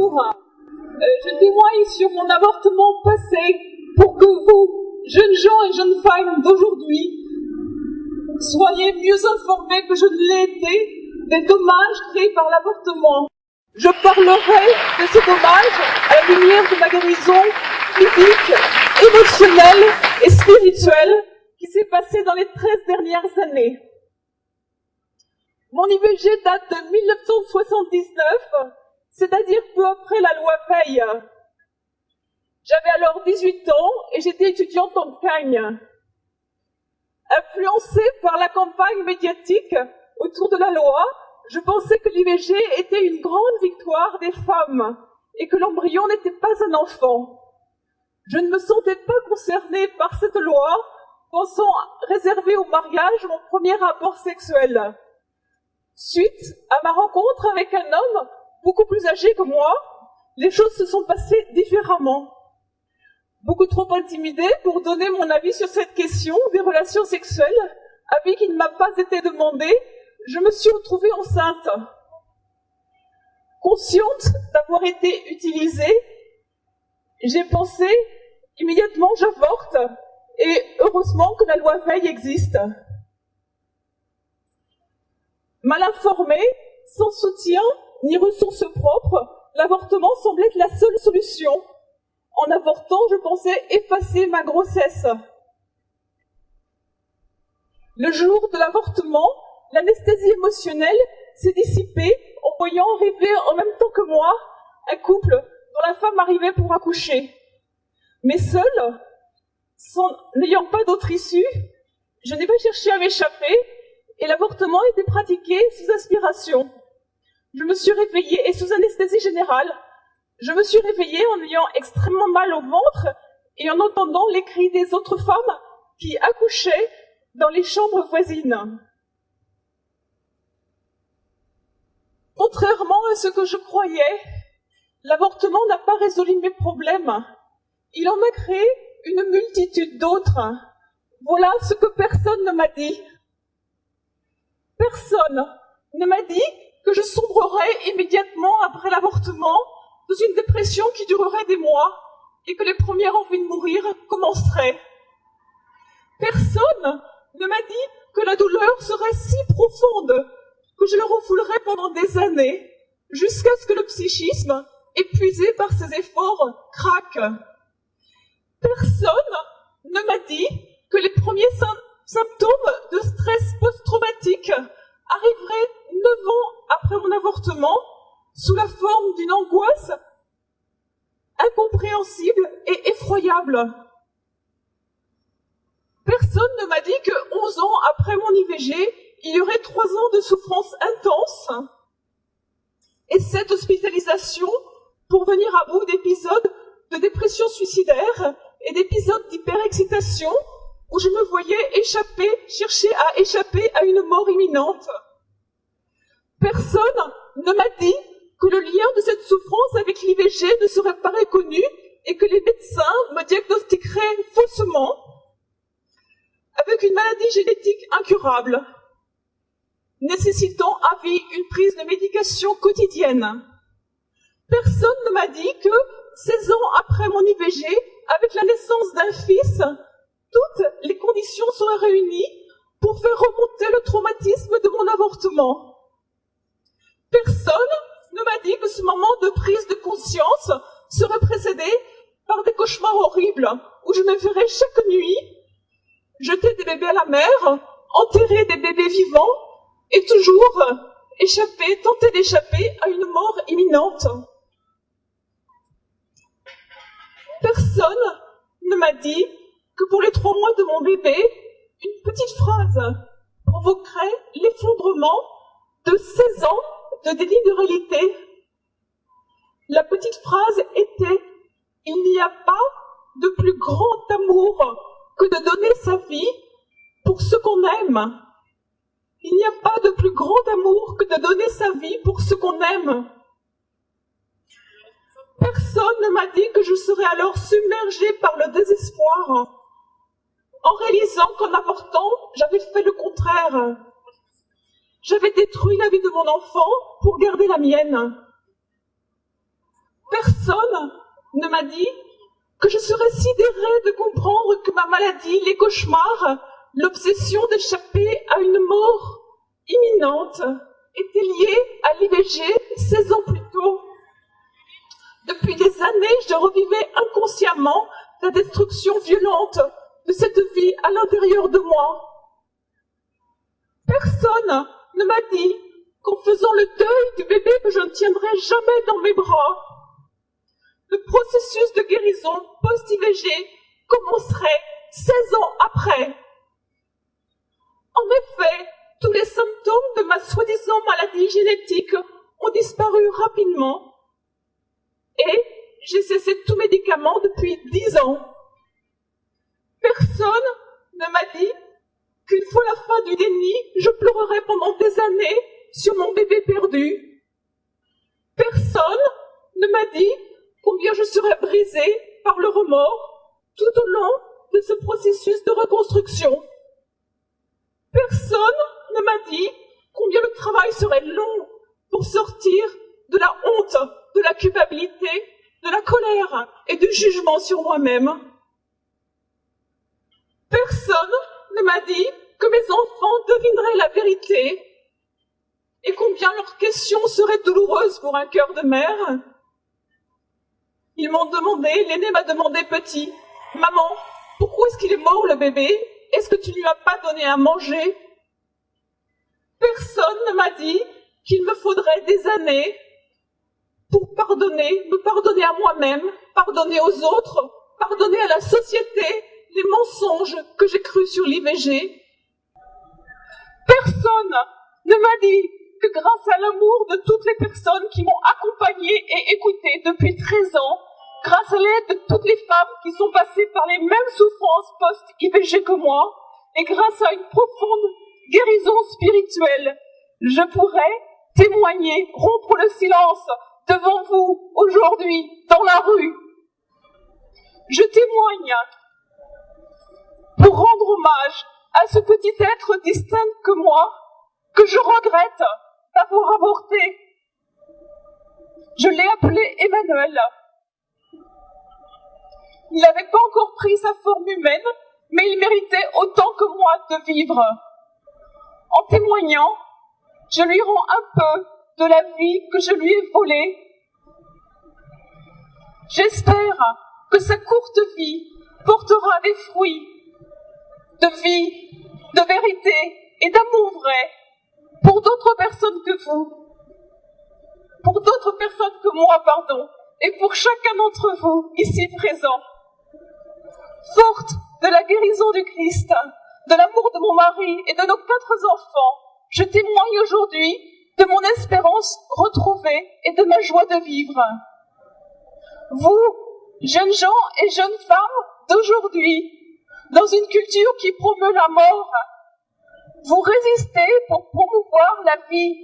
Bonjour. Je témoigne sur mon avortement passé pour que vous, jeunes gens et jeunes femmes d'aujourd'hui, soyez mieux informés que je ne l'ai été des dommages créés par l'avortement. Je parlerai de ces dommages à la lumière de ma guérison physique, émotionnelle et spirituelle qui s'est passée dans les 13 dernières années. Mon IVG date de 1979, c'est-à-dire peu après la loi Veil. J'avais alors 18 ans et j'étais étudiante en Cagne. Influencée par la campagne médiatique autour de la loi, je pensais que l'IVG était une grande victoire des femmes et que l'embryon n'était pas un enfant. Je ne me sentais pas concernée par cette loi, pensant réserver au mariage mon premier rapport sexuel. Suite à ma rencontre avec un homme beaucoup plus âgé que moi, les choses se sont passées différemment. Beaucoup trop intimidée pour donner mon avis sur cette question des relations sexuelles, avis qui ne m'a pas été demandé, je me suis retrouvée enceinte. Consciente d'avoir été utilisée, j'ai pensé immédiatement j'avorte et heureusement que la loi Veil existe. Mal informée, sans soutien ni ressources propres, l'avortement semblait être la seule solution. En avortant, je pensais effacer ma grossesse. Le jour de l'avortement, l'anesthésie émotionnelle s'est dissipée en voyant arriver en même temps que moi un couple dont la femme arrivait pour accoucher. Mais seule, n'ayant pas d'autre issue, je n'ai pas cherché à m'échapper et l'avortement était pratiqué sous aspiration. Je me suis réveillée, et sous anesthésie générale, je me suis réveillée en ayant extrêmement mal au ventre et en entendant les cris des autres femmes qui accouchaient dans les chambres voisines. Contrairement à ce que je croyais, l'avortement n'a pas résolu mes problèmes. Il en a créé une multitude d'autres. Voilà ce que personne ne m'a dit. Personne ne m'a dit que je sombrerais immédiatement après l'avortement dans une dépression qui durerait des mois et que les premières envies de mourir commenceraient. Personne ne m'a dit que la douleur serait si profonde que je le refoulerais pendant des années jusqu'à ce que le psychisme, épuisé par ses efforts, craque. Personne ne m'a dit que les premiers symptômes de stress post-traumatique arriveraient 9 ans après mon avortement sous la forme d'une angoisse incompréhensible et effroyable. Personne ne m'a dit que 11 ans après mon IVG, il y aurait 3 ans de souffrance intense et 7 hospitalisations pour venir à bout d'épisodes de dépression suicidaire et d'épisodes d'hyperexcitation où je me voyais chercher à échapper à une mort imminente. Personne ne m'a dit que le lien de cette souffrance avec l'IVG ne serait pas reconnu et que les médecins me diagnostiqueraient faussement avec une maladie génétique incurable, nécessitant à vie une prise de médication quotidienne. Personne ne m'a dit que 16 ans après mon IVG, avec la naissance d'un fils, toutes les conditions seraient réunies pour faire remonter le traumatisme de mon avortement. Personne ne m'a dit que ce moment de prise de conscience serait précédé par des cauchemars horribles où je me verrais chaque nuit jeter des bébés à la mer, enterrer des bébés vivants et toujours tenter d'échapper à une mort imminente. Personne ne m'a dit que pour les 3 mois de mon bébé, une petite phrase provoquerait l'effondrement de 16 ans de déni de réalité. La petite phrase était « Il n'y a pas de plus grand amour que de donner sa vie pour ce qu'on aime. Il n'y a pas de plus grand amour que de donner sa vie pour ce qu'on aime. » Personne ne m'a dit que je serais alors submergée par le désespoir en réalisant qu'en avortant, j'avais fait le contraire. J'avais détruit la vie de mon enfant pour garder la mienne. Personne ne m'a dit que je serais sidérée de comprendre que ma maladie, les cauchemars, l'obsession d'échapper à une mort imminente étaient liés à l'IVG 16 ans plus tôt. Depuis des années, je revivais inconsciemment la destruction violente de cette vie à l'intérieur de moi. Personne ne m'a dit qu'en faisant le deuil du bébé que je ne tiendrai jamais dans mes bras, le processus de guérison post-IVG commencerait 16 ans après. En effet, tous les symptômes de ma soi-disant maladie génétique ont disparu rapidement et j'ai cessé tout médicament depuis 10 ans. Personne ne m'a dit qu'une fois la fin du déni, je pleurerais pendant des années sur mon bébé perdu. Personne ne m'a dit combien je serais brisée par le remords tout au long de ce processus de reconstruction. Personne ne m'a dit combien le travail serait long pour sortir de la honte, de la culpabilité, de la colère et du jugement sur moi-même. Personne ne m'a dit que mes enfants devineraient la vérité et combien leurs questions seraient douloureuses pour un cœur de mère. Ils m'ont demandé, l'aîné m'a demandé petit, « Maman, pourquoi est-ce qu'il est mort le bébé? Est-ce que tu ne lui as pas donné à manger ?» Personne ne m'a dit qu'il me faudrait des années pour pardonner, me pardonner à moi-même, pardonner aux autres, pardonner à la société les mensonges que j'ai crus sur l'IVG. Personne ne m'a dit que grâce à l'amour de toutes les personnes qui m'ont accompagnée et écoutée depuis 13 ans, grâce à l'aide de toutes les femmes qui sont passées par les mêmes souffrances post-IVG que moi, et grâce à une profonde guérison spirituelle, je pourrais témoigner, rompre le silence devant vous aujourd'hui, dans la rue. Je témoigne pour rendre hommage à ce petit être distinct que moi, que je regrette d'avoir avorté. Je l'ai appelé Emmanuel. Il n'avait pas encore pris sa forme humaine, mais il méritait autant que moi de vivre. En témoignant, je lui rends un peu de la vie que je lui ai volée. J'espère que sa courte vie portera des fruits de vie, de vérité et d'amour vrai pour d'autres personnes que vous, pour d'autres personnes que moi, pardon, et pour chacun d'entre vous ici présents. Forte de la guérison du Christ, de l'amour de mon mari et de nos 4 enfants, je témoigne aujourd'hui de mon espérance retrouvée et de ma joie de vivre. Vous, jeunes gens et jeunes femmes d'aujourd'hui, dans une culture qui promeut la mort, vous résistez pour promouvoir la vie.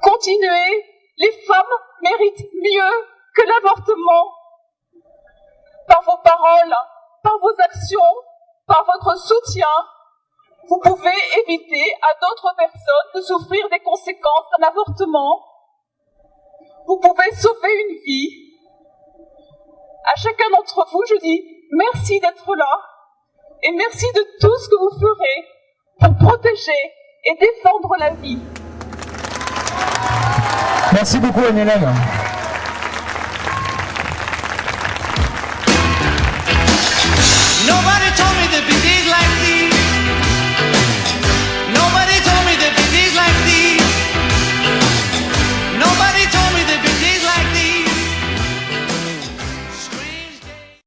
Continuez, les femmes méritent mieux que l'avortement. Par vos paroles, par vos actions, par votre soutien, vous pouvez éviter à d'autres personnes de souffrir des conséquences d'un avortement. Vous pouvez sauver une vie. À chacun d'entre vous, je dis merci d'être là et merci de tout ce que vous ferez pour protéger et défendre la vie. Merci beaucoup, Anne-Hélène.